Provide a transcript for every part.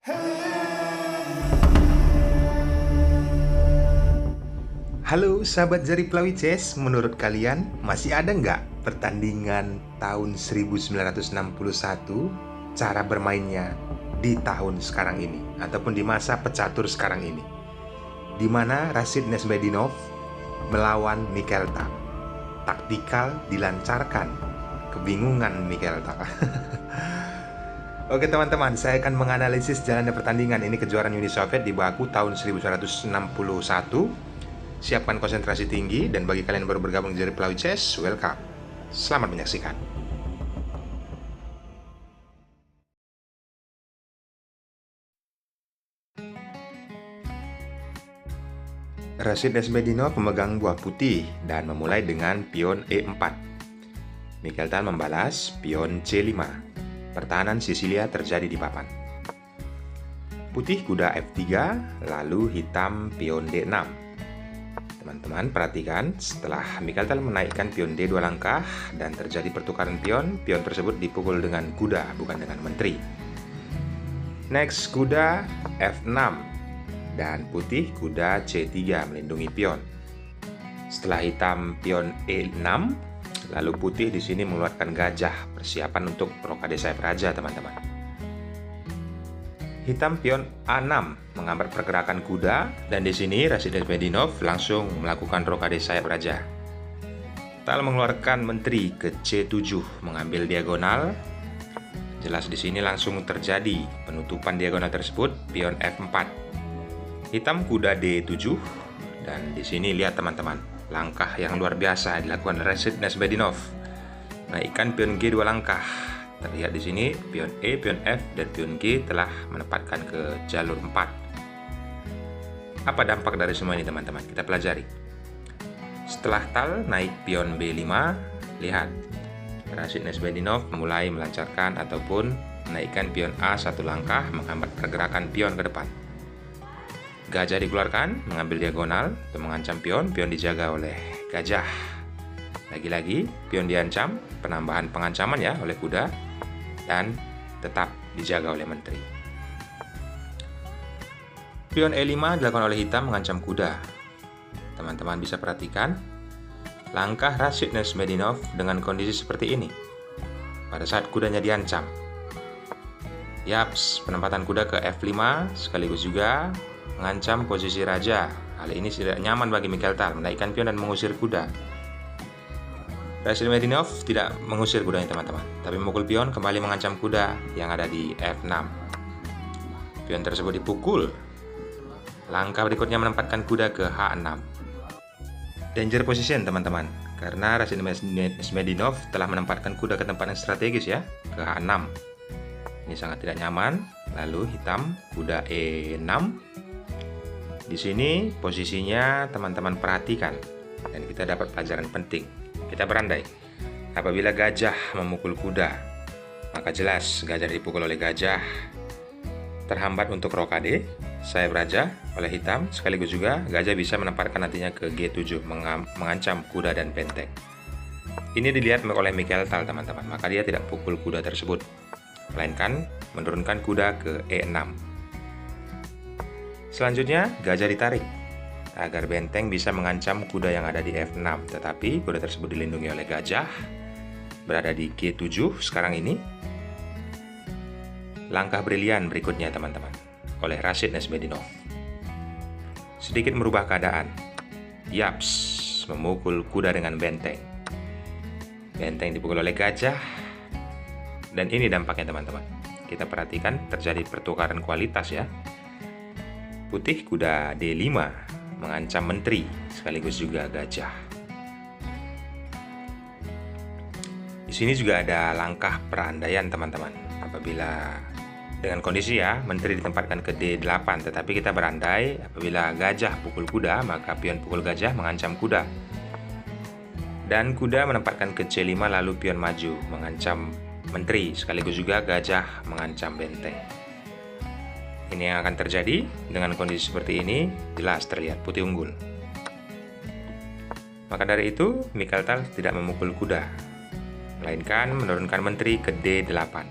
Halo sahabat Jari Pelawi Chess, menurut kalian masih ada nggak pertandingan tahun 1961 cara bermainnya di tahun sekarang ini ataupun di masa pecatur sekarang ini, di mana Rashid Nesmedinov melawan Mikhail Tal. Taktikal dilancarkan, kebingungan Mikhail Tal. Oke teman-teman, saya akan menganalisis jalannya pertandingan ini kejuaraan Uni Soviet di Baku tahun 1961. Siapkan konsentrasi tinggi, dan bagi kalian yang baru bergabung di Jari Pelawi Chess, welcome. Selamat menyaksikan. Rashid Nesmedinov memegang buah putih dan memulai dengan pion E4. Mikhail Tal membalas pion C5. Pertahanan Sisilia terjadi di papan. Putih kuda F3, lalu hitam pion D6. Teman-teman perhatikan, setelah Mikhail Tal menaikkan pion D2 langkah dan terjadi pertukaran pion, pion tersebut dipukul dengan kuda, bukan dengan menteri. Next, kuda F6 dan putih kuda C3 melindungi pion. Setelah hitam pion E6, lalu putih di sini mengeluarkan gajah, persiapan untuk rokade sayap raja, teman-teman. Hitam pion A6 menghambat pergerakan kuda, dan di sini Rashid Nesmedinov langsung melakukan rokade sayap raja. Tal mengeluarkan menteri ke C7 mengambil diagonal. Jelas di sini langsung terjadi penutupan diagonal tersebut, pion F4. Hitam kuda D7, dan di sini lihat teman-teman, langkah yang luar biasa dilakukan Rashid Nesmedinov. Naikkan pion G2 langkah. Terlihat di sini pion E, pion F, dan pion G telah menempatkan ke jalur 4. Apa dampak dari semua ini teman-teman? Kita pelajari. Setelah Tal naik pion B5, lihat Rashid Nesmedinov mulai melancarkan ataupun menaikkan pion A satu langkah menghambat pergerakan pion ke depan. Gajah dikeluarkan mengambil diagonal untuk mengancam pion, pion dijaga oleh gajah. Lagi-lagi pion diancam, penambahan pengancaman ya oleh kuda, dan tetap dijaga oleh menteri. Pion E5 dilakukan oleh hitam mengancam kuda. Teman-teman bisa perhatikan langkah Rashid Nesmedinov dengan kondisi seperti ini pada saat kudanya diancam. Yaps, penempatan kuda ke F5 sekaligus juga mengancam posisi raja. Hal ini tidak nyaman bagi Mikhail Tal, menaikkan pion dan mengusir kuda. Rashid Nesmedinov tidak mengusir kudanya teman-teman, tapi memukul pion kembali mengancam kuda yang ada di F6. Pion tersebut dipukul. Langkah berikutnya menempatkan kuda ke H6. Danger position teman-teman, karena Rashid Nesmedinov telah menempatkan kuda ke tempat yang strategis ya, ke H6. Ini sangat tidak nyaman. Lalu hitam kuda E6. Di sini posisinya teman-teman perhatikan, dan kita dapat pelajaran penting. Kita berandai, apabila gajah memukul kuda, maka jelas gajah dipukul oleh gajah, terhambat untuk rokade sayap raja oleh hitam, sekaligus juga gajah bisa menempatkan nantinya ke G7 mengancam kuda dan benteng. Ini dilihat oleh Mikhail Tal teman-teman, maka dia tidak pukul kuda tersebut, melainkan menurunkan kuda ke E6. Selanjutnya gajah ditarik agar benteng bisa mengancam kuda yang ada di F6, tetapi kuda tersebut dilindungi oleh gajah berada di G7 sekarang ini. Langkah brilian berikutnya teman-teman oleh Rashid Nesmedinov, sedikit merubah keadaan. Yaps, memukul kuda dengan benteng. Benteng dipukul oleh gajah, dan ini dampaknya teman-teman. Kita perhatikan terjadi pertukaran kualitas ya. Putih kuda D5 mengancam menteri sekaligus juga gajah. Di sini juga ada langkah perandaian teman-teman. Apabila dengan kondisi ya menteri ditempatkan ke D8, tetapi kita berandai apabila gajah pukul kuda, maka pion pukul gajah mengancam kuda. Dan kuda menempatkan ke C5 lalu pion maju mengancam menteri sekaligus juga gajah mengancam benteng. Ini yang akan terjadi dengan kondisi seperti ini, jelas terlihat putih unggul. Maka dari itu, Mikhail Tal tidak memukul kuda, melainkan menurunkan menteri ke D8.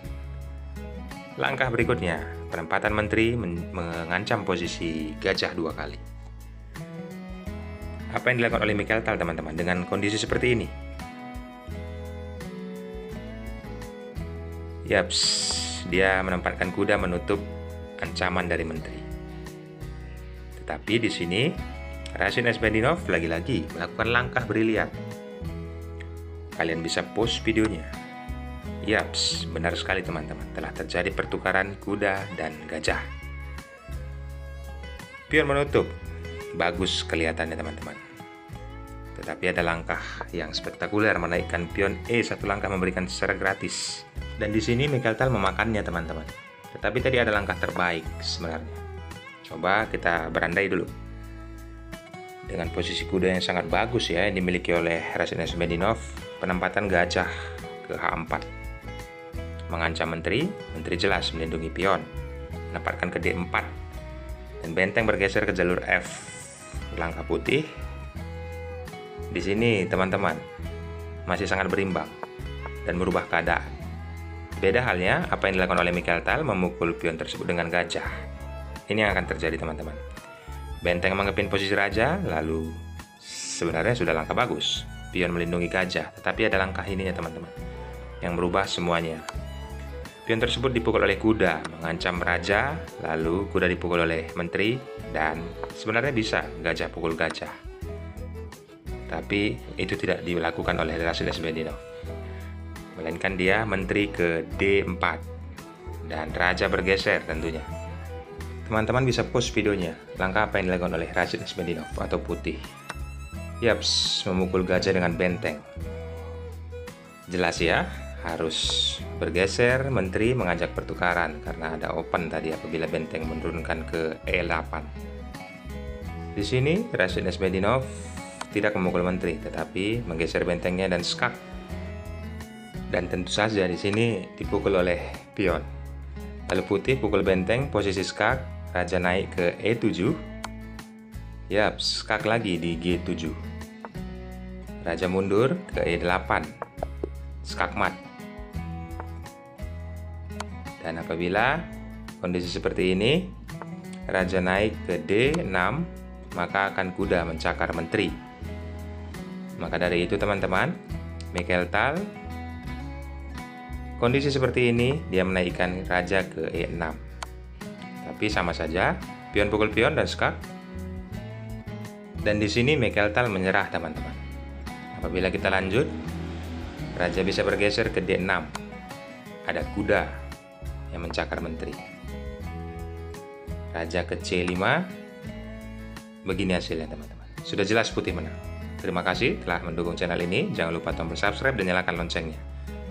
Langkah berikutnya, penempatan menteri mengancam posisi gajah 2 kali. Apa yang dilakukan oleh Mikhail Tal, teman-teman, dengan kondisi seperti ini? Yaps, dia menempatkan kuda menutup ancaman dari menteri. Tetapi di sini Rasin Esbendinov lagi-lagi melakukan langkah brilian. Kalian bisa post videonya. Yaps, benar sekali teman-teman, telah terjadi pertukaran kuda dan gajah. Pion menutup, bagus kelihatannya teman-teman. Tetapi ada langkah yang spektakuler, menaikkan pion E1 langkah, memberikan secara gratis. Dan di sini Mikhail Tal memakannya teman-teman. Tetapi tadi ada langkah terbaik sebenarnya. Coba kita berandai dulu. Dengan posisi kuda yang sangat bagus ya, yang dimiliki oleh Rasin Esbendinov, penempatan gajah ke H4. Mengancam menteri jelas melindungi pion, menempatkan ke D4, dan benteng bergeser ke jalur F. Langkah putih di sini teman-teman masih sangat berimbang dan merubah keadaan. Beda halnya apa yang dilakukan oleh Mikhail Tal, memukul pion tersebut dengan gajah. Ini yang akan terjadi teman-teman. Benteng mengepin posisi raja, lalu sebenarnya sudah langkah bagus, pion melindungi gajah, tetapi ada langkah ininya teman-teman yang merubah semuanya. Pion tersebut dipukul oleh kuda, mengancam raja, lalu kuda dipukul oleh menteri, dan sebenarnya bisa gajah pukul gajah. Tapi itu tidak dilakukan oleh Rasin Esbendinov. Melainkan dia menteri ke D4, dan raja bergeser tentunya. Teman-teman bisa post videonya, langkah apa yang dilakukan oleh Rasin Esbendinov atau putih. Yaps, memukul gajah dengan benteng. Jelas ya, harus bergeser, menteri mengajak pertukaran karena ada open tadi apabila benteng menurunkan ke E8. Di sini Rasin Esbendinov tidak memukul menteri tetapi menggeser bentengnya dan skak. Dan tentu saja di sini dipukul oleh pion. Lalu putih pukul benteng, posisi skak, raja naik ke E7. Yap, skak lagi di G7. Raja mundur ke E8. Skak mat. Dan apabila kondisi seperti ini, raja naik ke D6, maka akan kuda mencakar menteri. Maka dari itu teman-teman, Mikhail Tal, kondisi seperti ini, dia menaikkan raja ke E6. Tapi sama saja, pion pukul pion dan skak. Dan di sini Mikhail Tal menyerah teman-teman. Apabila kita lanjut, raja bisa bergeser ke D6. Ada kuda yang mencakar menteri. Raja ke C5. Begini hasilnya teman-teman. Sudah jelas putih menang. Terima kasih telah mendukung channel ini. Jangan lupa tombol subscribe dan nyalakan loncengnya.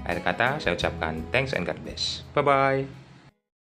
Akhir kata saya ucapkan thanks and God bless. Bye bye.